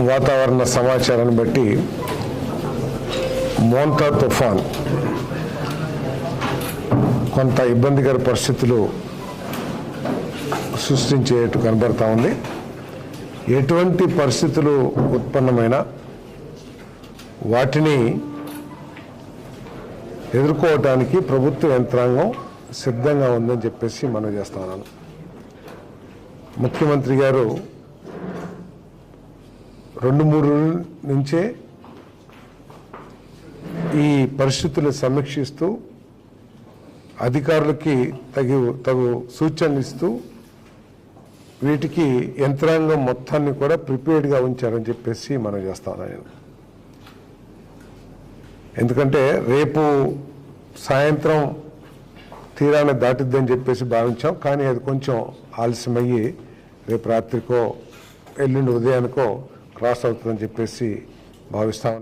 వాతావరణ సమాచారాన్ని బట్టి మోంతా తుఫాన్ కొంత ఇబ్బందికర పరిస్థితులు సృష్టించేట్టు కనబడతా ఉంది. ఎటువంటి పరిస్థితులు ఉత్పన్నమైన వాటిని ఎదుర్కోవటానికి ప్రభుత్వ యంత్రాంగం సిద్ధంగా ఉందని చెప్పేసి మనం చేస్తా ఉన్నాను. ముఖ్యమంత్రి గారు 2-3 రోజుల నుంచే ఈ పరిస్థితులను సమీక్షిస్తూ అధికారులకి తగు సూచనలు ఇస్తూ వీటికి యంత్రాంగం మొత్తాన్ని కూడా ప్రిపేర్డ్గా ఉంచారని చెప్పేసి మనం చేస్తా ఉన్నాను. ఎందుకంటే రేపు సాయంత్రం తీరాన్ని దాటిద్దని చెప్పేసి భావించాం. కానీ అది కొంచెం ఆలస్యమయ్యి రేపు రాత్రికో ఎల్లుండి ఉదయానికో క్రాస్ అవుతుందని చెప్పేసి భావిస్తాం.